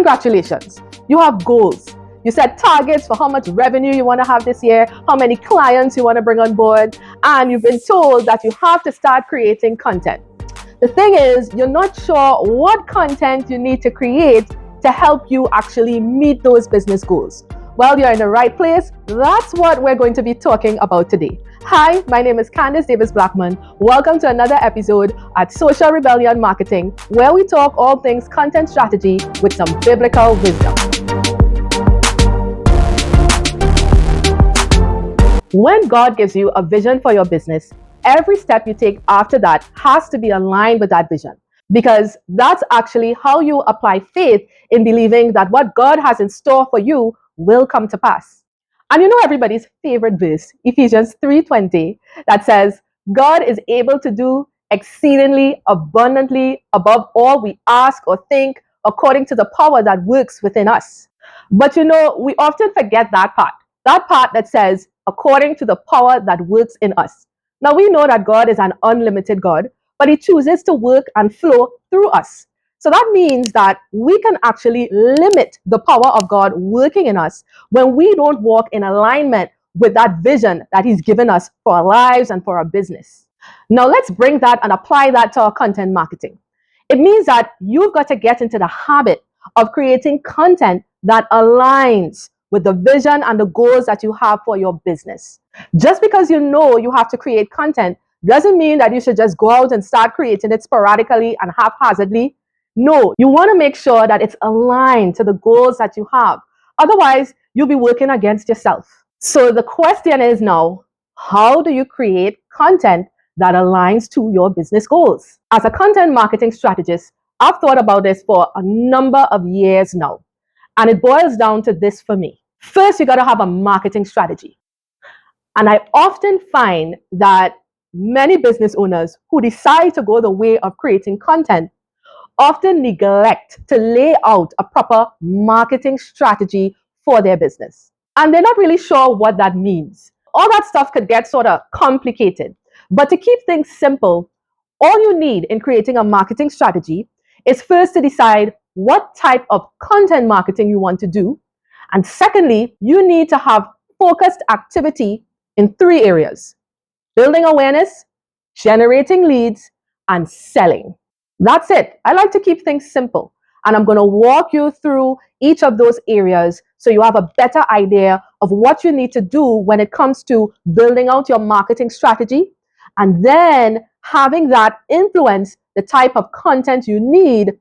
Congratulations, you have goals. You set targets for how much revenue you want to have this year, how many clients you want to bring on board, and you've been told that you have to start creating content. The thing is, you're not sure what content you need to create to help you actually meet those business goals. Well, you're in the right place. That's what we're going to be talking about today. Hi, my name is Candice Davis Blackman. Welcome to another episode at Social Rebellion Marketing, where we talk all things content strategy with some biblical wisdom. When God gives you a vision for your business, every step you take after that has to be aligned with that vision, because that's actually how you apply faith in believing that what God has in store for you will come to pass. And you know everybody's favorite verse, Ephesians 3:20, that says, God is able to do exceedingly abundantly above all we ask or think, according to the power that works within us. But you know, we often forget that part that says, according to the power that works in us. Now we know that God is an unlimited God, but He chooses to work and flow through us. So that means that we can actually limit the power of God working in us when we don't walk in alignment with that vision that He's given us for our lives and for our business. Now let's bring that and apply that to our content marketing. It means that you've got to get into the habit of creating content that aligns with the vision and the goals that you have for your business. Just because you know you have to create content doesn't mean that you should just go out and start creating it sporadically and haphazardly. No, you want to make sure that it's aligned to the goals that you have. Otherwise, you'll be working against yourself. So the question is now, how do you create content that aligns to your business goals? As a content marketing strategist, I've thought about this for a number of years now. And it boils down to this for me. First, you got to have a marketing strategy. And I often find that many business owners who decide to go the way of creating content often neglect to lay out a proper marketing strategy for their business. And they're not really sure what that means. All that stuff could get sort of complicated. But to keep things simple, all you need in creating a marketing strategy is first to decide what type of content marketing you want to do. And secondly, you need to have focused activity in 3 areas: building awareness, generating leads, and selling. That's it. I like to keep things simple. And I'm going to walk you through each of those areas so you have a better idea of what you need to do when it comes to building out your marketing strategy, and then having that influence the type of content you need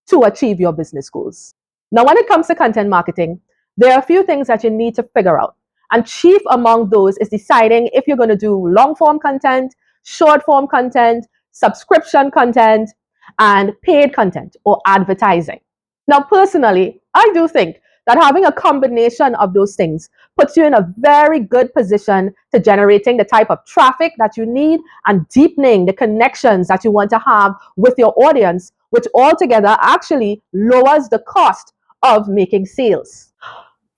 to achieve your business goals. Now, when it comes to content marketing, there are a few things that you need to figure out. And chief among those is deciding if you're going to do long form content, short form content, subscription content, and paid content or advertising. Now, personally, I do think that having a combination of those things puts you in a very good position to generating the type of traffic that you need and deepening the connections that you want to have with your audience, which altogether actually lowers the cost of making sales.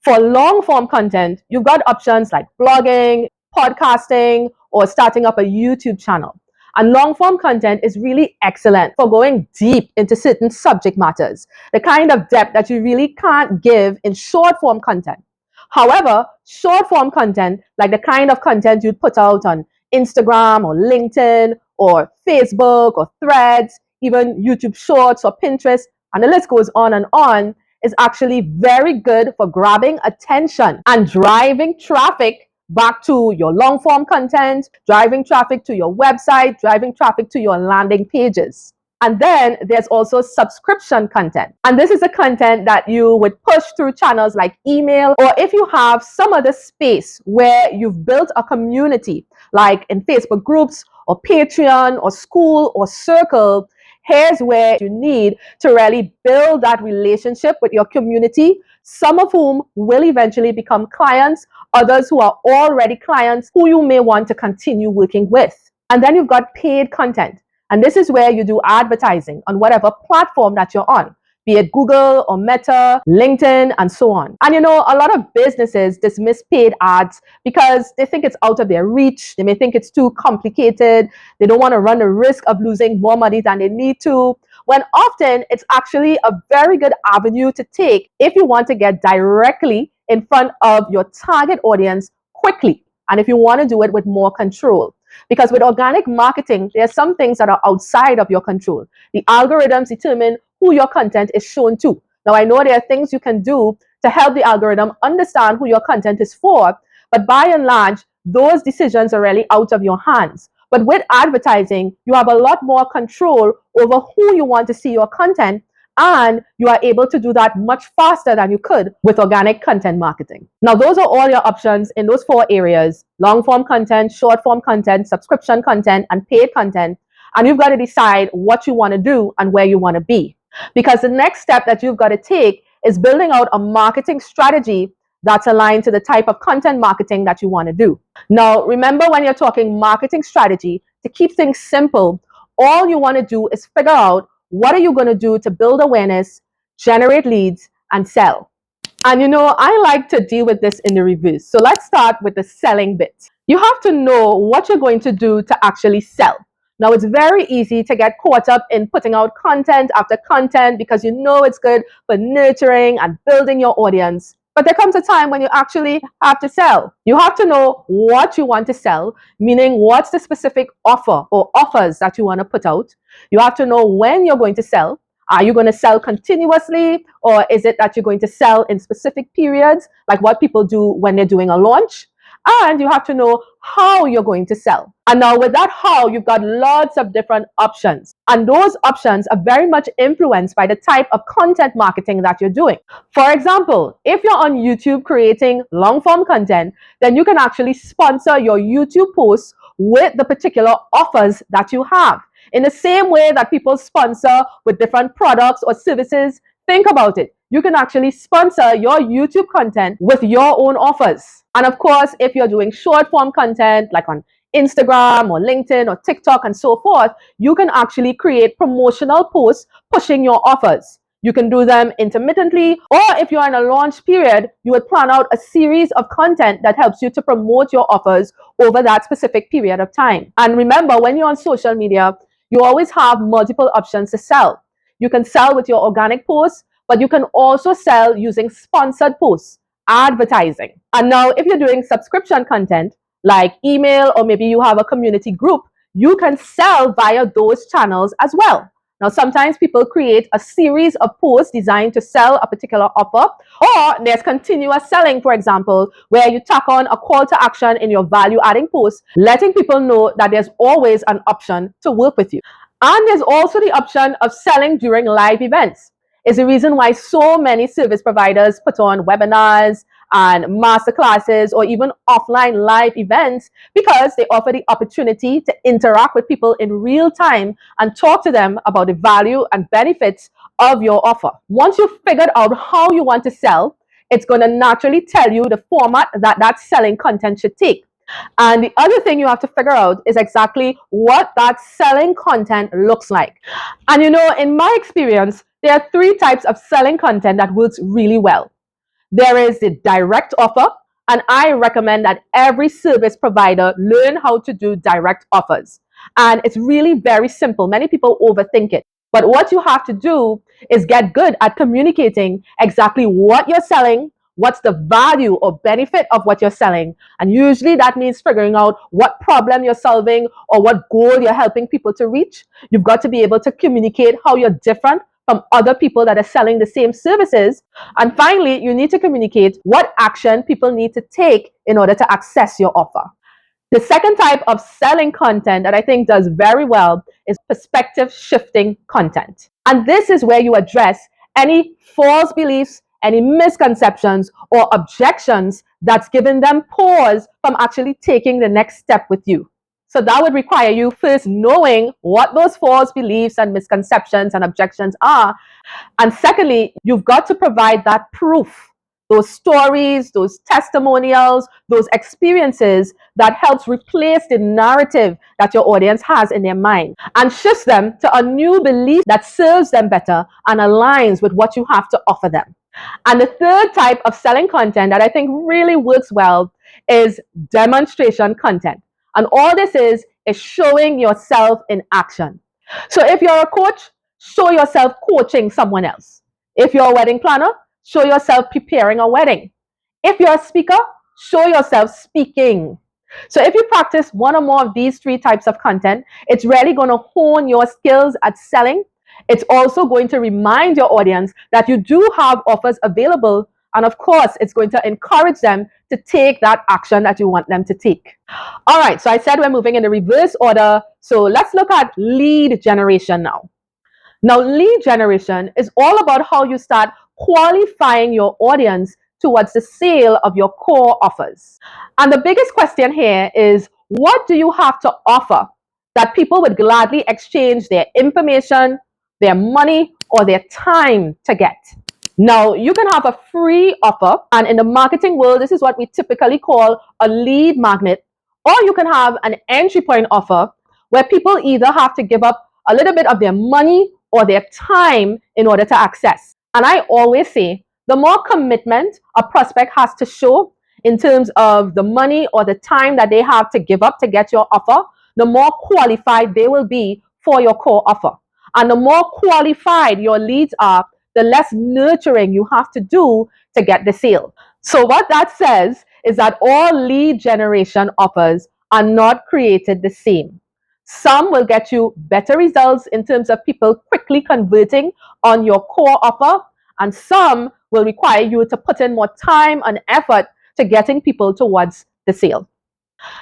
For long form content, you've got options like blogging, podcasting, or starting up a YouTube channel. And long form content is really excellent for going deep into certain subject matters, the kind of depth that you really can't give in short form content. However, short form content, like the kind of content you'd put out on Instagram or LinkedIn or Facebook or Threads, even YouTube Shorts or Pinterest, and the list goes on, is actually very good for grabbing attention and driving traffic back to your long form content, driving traffic to your website, driving traffic to your landing pages. And then there's also subscription content. And this is the content that you would push through channels like email, or if you have some other space where you've built a community, like in Facebook groups or Patreon or school or circle. Here's where you need to really build that relationship with your community, some of whom will eventually become clients, others who are already clients who you may want to continue working with. And then you've got paid content. And this is where you do advertising on whatever platform that you're on, be it Google or Meta, LinkedIn, and so on. And you know, a lot of businesses dismiss paid ads because they think it's out of their reach. They may think it's too complicated. They don't want to run the risk of losing more money than they need to. when often it's actually a very good avenue to take if you want to get directly in front of your target audience quickly, and if you want to do it with more control. Because with organic marketing, there are some things that are outside of your control. The algorithms determine who your content is shown to. Now, I know there are things you can do to help the algorithm understand who your content is for, but by and large, those decisions are really out of your hands. But with advertising, you have a lot more control over who you want to see your content, and you are able to do that much faster than you could with organic content marketing. Now, those are all your options in those 4 areas: long form content, short form content, subscription content, and paid content. And you've got to decide what you want to do and where you want to be. Because the next step that you've got to take is building out a marketing strategy that's aligned to the type of content marketing that you want to do. Now, remember, when you're talking marketing strategy, to keep things simple, all you want to do is figure out what are you going to do to build awareness, generate leads, and sell. And I like to deal with this in the reverse. So let's start with the selling bit. You have to know what you're going to do to actually sell. Now, it's very easy to get caught up in putting out content after content because you know it's good for nurturing and building your audience. But there comes a time when you actually have to sell. You have to know what you want to sell, meaning what's the specific offer or offers that you want to put out. You have to know when you're going to sell. Are you going to sell continuously, or is it that you're going to sell in specific periods, like what people do when they're doing a launch? And you have to know how you're going to sell. And now with that how, you've got lots of different options. And those options are very much influenced by the type of content marketing that you're doing. For example, if you're on YouTube creating long form content, then you can actually sponsor your YouTube posts with the particular offers that you have. In the same way that people sponsor with different products or services, think about it. You can actually sponsor your YouTube content with your own offers. And of course, if you're doing short form content like on Instagram or LinkedIn or TikTok and so forth, you can actually create promotional posts pushing your offers. You can do them intermittently, or if you're in a launch period, you would plan out a series of content that helps you to promote your offers over that specific period of time. And remember, when you're on social media, you always have multiple options to sell. You can sell with your organic posts, but you can also sell using sponsored posts, advertising. And now, if you're doing subscription content like email, or maybe you have a community group, you can sell via those channels as well. Now, sometimes people create a series of posts designed to sell a particular offer, or there's continuous selling, for example, where you tack on a call to action in your value adding post, letting people know that there's always an option to work with you. And there's also the option of selling during live events. It's the reason why so many service providers put on webinars and masterclasses or even offline live events, because they offer the opportunity to interact with people in real time and talk to them about the value and benefits of your offer. Once you've figured out how you want to sell, it's going to naturally tell you the format that selling content should take. And the other thing you have to figure out is exactly what that selling content looks like. And in my experience, there are 3 types of selling content that works really well. There is the direct offer, and I recommend that every service provider learn how to do direct offers. And it's really very simple. Many people overthink it. But what you have to do is get good at communicating exactly what you're selling, what's the value or benefit of what you're selling. And usually that means figuring out what problem you're solving or what goal you're helping people to reach. You've got to be able to communicate how you're different from other people that are selling the same services. And finally, you need to communicate what action people need to take in order to access your offer. The second type of selling content that I think does very well is perspective shifting content. And this is where you address any false beliefs, any misconceptions or objections that's given them pause from actually taking the next step with you. So that would require you first knowing what those false beliefs and misconceptions and objections are. And secondly, you've got to provide that proof, those stories, those testimonials, those experiences that helps replace the narrative that your audience has in their mind and shifts them to a new belief that serves them better and aligns with what you have to offer them. And the third type of selling content that I think really works well is demonstration content. And all this is showing yourself in action. So if you're a coach, show yourself coaching someone else. If you're a wedding planner, show yourself preparing a wedding. If you're a speaker, show yourself speaking. So if you practice one or more of these three types of content, it's really going to hone your skills at selling. It's also going to remind your audience that you do have offers available. And of course, it's going to encourage them to take that action that you want them to take. All right, so I said we're moving in the reverse order. So let's look at lead generation now. Now, lead generation is all about how you start qualifying your audience towards the sale of your core offers. And the biggest question here is, what do you have to offer that people would gladly exchange their information, their money, or their time to get? Now, you can have a free offer, and in the marketing world, this is what we typically call a lead magnet, or you can have an entry point offer where people either have to give up a little bit of their money or their time in order to access. And I always say, the more commitment a prospect has to show in terms of the money or the time that they have to give up to get your offer, the more qualified they will be for your core offer. And the more qualified your leads are, the less nurturing you have to do to get the sale. So what that says is that all lead generation offers are not created the same. Some will get you better results in terms of people quickly converting on your core offer, and some will require you to put in more time and effort to getting people towards the sale.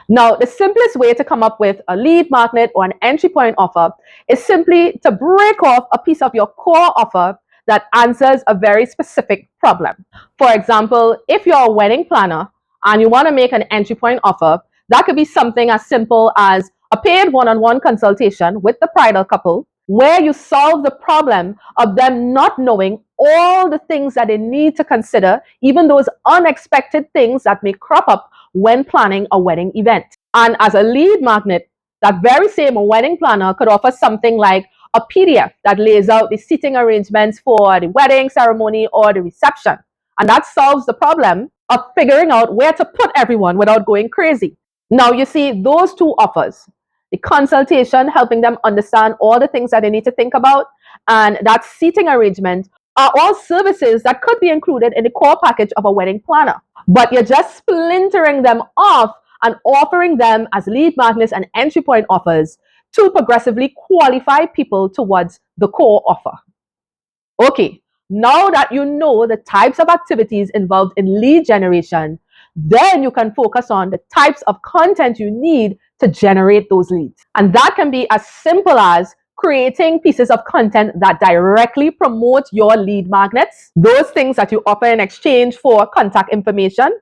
Now, the simplest way to come up with a lead magnet or an entry point offer is simply to break off a piece of your core offer that answers a very specific problem. For example, if you're a wedding planner and you want to make an entry point offer, that could be something as simple as a paid one-on-one consultation with the bridal couple, where you solve the problem of them not knowing all the things that they need to consider, even those unexpected things that may crop up when planning a wedding event. And as a lead magnet, that very same wedding planner could offer something like a PDF that lays out the seating arrangements for the wedding ceremony or the reception. And that solves the problem of figuring out where to put everyone without going crazy. Now, you see, those two offers, the consultation, helping them understand all the things that they need to think about, and that seating arrangement, are all services that could be included in the core package of a wedding planner. But you're just splintering them off and offering them as lead magnets and entry point offers to progressively qualify people towards the core offer. Okay, now that you know the types of activities involved in lead generation, then you can focus on the types of content you need to generate those leads. And that can be as simple as creating pieces of content that directly promote your lead magnets, those things that you offer in exchange for contact information,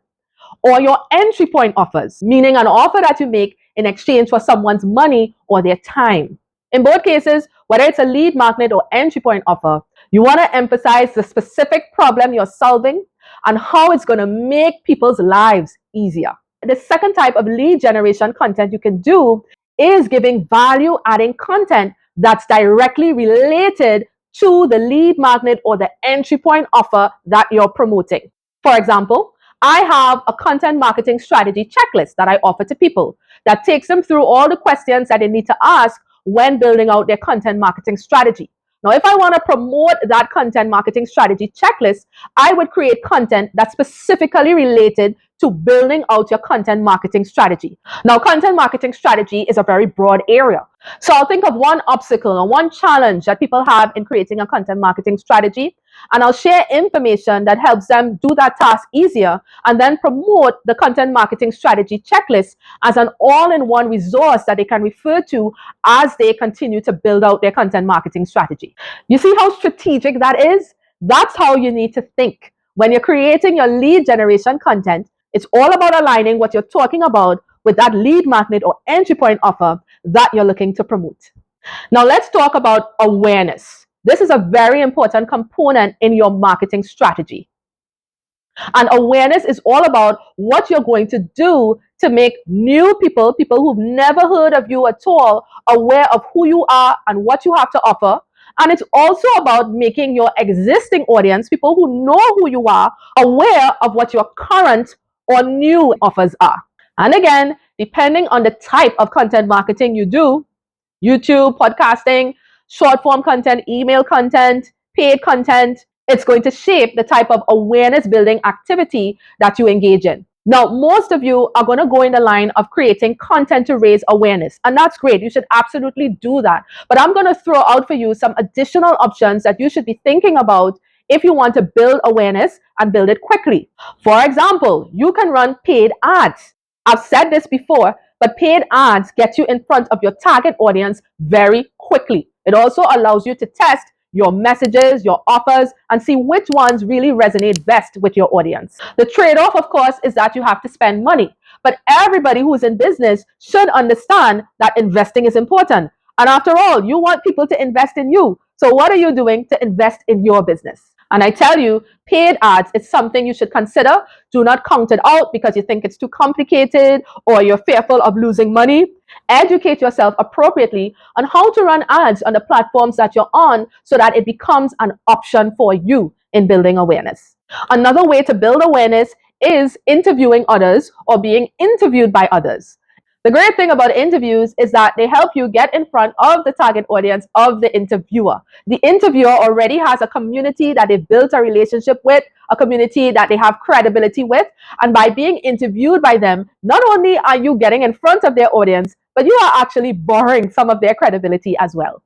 or your entry point offers, meaning an offer that you make in exchange for someone's money or their time. In both cases, whether it's a lead magnet or entry point offer, you want to emphasize the specific problem you're solving and how it's going to make people's lives easier. The second type of lead generation content you can do is giving value-adding content that's directly related to the lead magnet or the entry point offer that you're promoting. For example, I have a content marketing strategy checklist that I offer to people that takes them through all the questions that they need to ask when building out their content marketing strategy. Now, if I want to promote that content marketing strategy checklist, I would create content that's specifically related to building out your content marketing strategy. Now, content marketing strategy is a very broad area. So I'll think of one obstacle or one challenge that people have in creating a content marketing strategy, and I'll share information that helps them do that task easier, and then promote the content marketing strategy checklist as an all-in-one resource that they can refer to as they continue to build out their content marketing strategy. You see how strategic that is? That's how you need to think. When you're creating your lead generation content, it's all about aligning what you're talking about with that lead magnet or entry point offer that you're looking to promote. Now, let's talk about awareness. This is a very important component in your marketing strategy. And awareness is all about what you're going to do to make new people who've never heard of you at all, aware of who you are and what you have to offer. And it's also about making your existing audience, people who know who you are, aware of what your current or new offers are. And again, depending on the type of content marketing you do, YouTube, podcasting, short form content, email content, paid content. It's going to shape the type of awareness building activity that you engage in. Now, most of you are going to go in the line of creating content to raise awareness, and that's great. You should absolutely do that. But I'm going to throw out for you some additional options that you should be thinking about if you want to build awareness and build it quickly. For example, you can run paid ads. I've said this before, but paid ads get you in front of your target audience very quickly. It also allows you to test your messages, your offers, and see which ones really resonate best with your audience. The trade-off, of course, is that you have to spend money. But everybody who's in business should understand that investing is important. And after all, you want people to invest in you. So what are you doing to invest in your business? And I tell you, paid ads is something you should consider. Do not count it out because you think it's too complicated or you're fearful of losing money. Educate yourself appropriately on how to run ads on the platforms that you're on so that it becomes an option for you in building awareness. Another way to build awareness is interviewing others or being interviewed by others. The great thing about interviews is that they help you get in front of the target audience of the interviewer. The interviewer already has a community that they've built a relationship with, a community that they have credibility with. And by being interviewed by them, not only are you getting in front of their audience, but you are actually borrowing some of their credibility as well.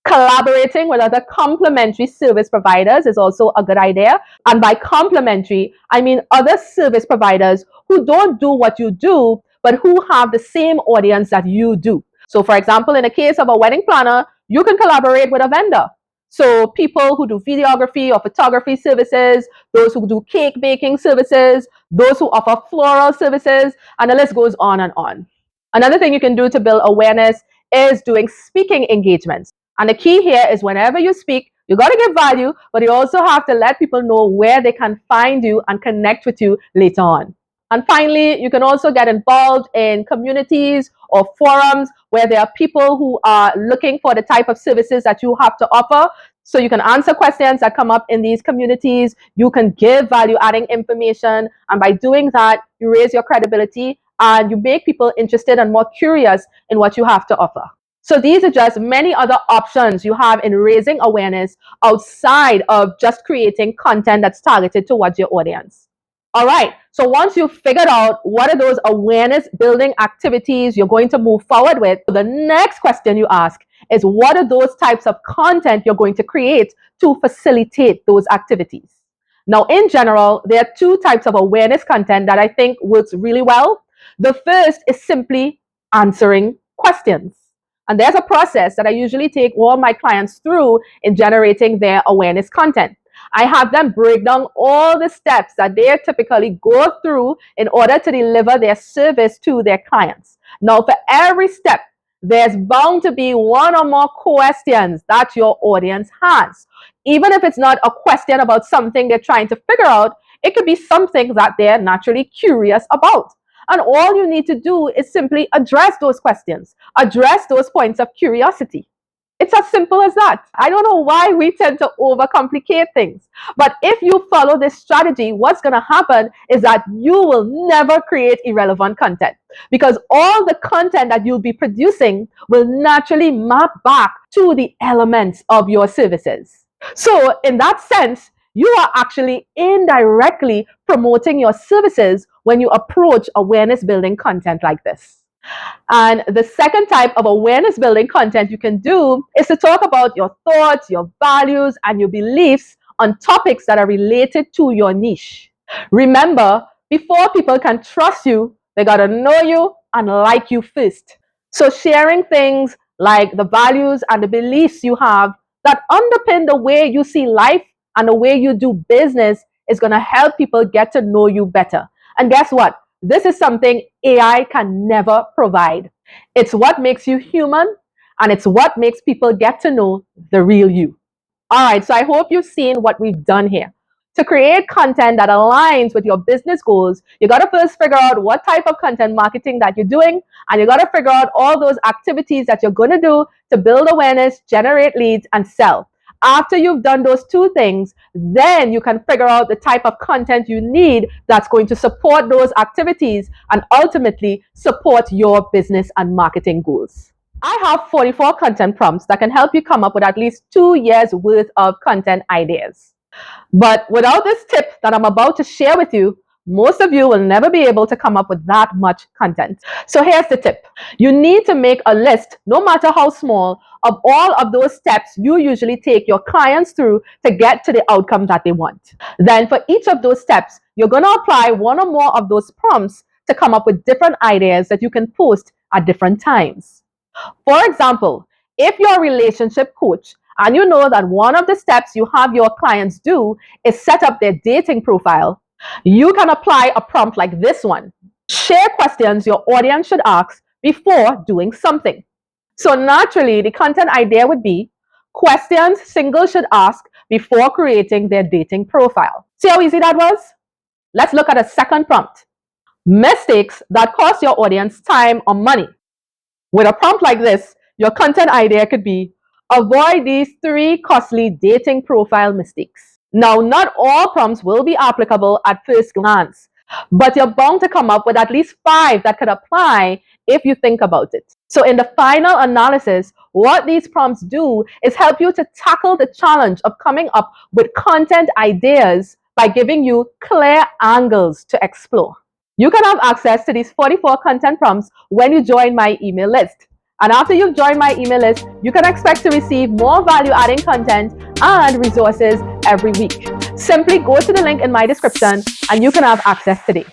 Collaborating with other complementary service providers is also a good idea. And by complementary, I mean other service providers who don't do what you do, but who have the same audience that you do. So for example, in the case of a wedding planner, you can collaborate with a vendor. So people who do videography or photography services, those who do cake baking services, those who offer floral services, and the list goes on and on. Another thing you can do to build awareness is doing speaking engagements. And the key here is whenever you speak, you got to give value, but you also have to let people know where they can find you and connect with you later on. And finally, you can also get involved in communities or forums where there are people who are looking for the type of services that you have to offer. So you can answer questions that come up in these communities. You can give value adding information. And by doing that, you raise your credibility and you make people interested and more curious in what you have to offer. So these are just many other options you have in raising awareness outside of just creating content that's targeted towards your audience. All right, so once you've figured out what are those awareness building activities you're going to move forward with, the next question you ask is what are those types of content you're going to create to facilitate those activities? Now, in general, there are two types of awareness content that I think works really well. The first is simply answering questions. And there's a process that I usually take all my clients through in generating their awareness content. I have them break down all the steps that they typically go through in order to deliver their service to their clients. Now, for every step, there's bound to be one or more questions that your audience has. Even if it's not a question about something they're trying to figure out, it could be something that they're naturally curious about. And all you need to do is simply address those questions, address those points of curiosity. It's as simple as that. I don't know why we tend to overcomplicate things. But if you follow this strategy, what's going to happen is that you will never create irrelevant content because all the content that you'll be producing will naturally map back to the elements of your services. So in that sense, you are actually indirectly promoting your services when you approach awareness building content like this. And the second type of awareness building content you can do is to talk about your thoughts, your values, and your beliefs on topics that are related to your niche. Remember, before people can trust you, they got to know you and like you first. So sharing things like the values and the beliefs you have that underpin the way you see life and the way you do business is going to help people get to know you better. And guess what? This is something AI can never provide. It's what makes you human, and it's what makes people get to know the real you. All right, so I hope you've seen what we've done here. To create content that aligns with your business goals, you got to first figure out what type of content marketing that you're doing, and you got to figure out all those activities that you're going to do to build awareness, generate leads, and sell. After you've done those two things, then you can figure out the type of content you need that's going to support those activities and ultimately support your business and marketing goals. I have 44 content prompts that can help you come up with at least 2 years worth of content ideas. But without this tip that I'm about to share with you, most of you will never be able to come up with that much content. So here's the tip. You need to make a list, no matter how small, of all of those steps you usually take your clients through to get to the outcome that they want. Then for each of those steps, you're going to apply one or more of those prompts to come up with different ideas that you can post at different times. For example, if you're a relationship coach and you know that one of the steps you have your clients do is set up their dating profile, you can apply a prompt like this one. Share questions your audience should ask before doing something. So naturally, the content idea would be questions singles should ask before creating their dating profile. See how easy that was? Let's look at a second prompt. Mistakes that cost your audience time or money. With a prompt like this, your content idea could be avoid these 3 costly dating profile mistakes. Now, not all prompts will be applicable at first glance, but you're bound to come up with at least 5 that could apply if you think about it. So in the final analysis, what these prompts do is help you to tackle the challenge of coming up with content ideas by giving you clear angles to explore. You can have access to these 44 content prompts when you join my email list. And after you've joined my email list, you can expect to receive more value-adding content and resources every week. Simply go to the link in my description and you can have access today.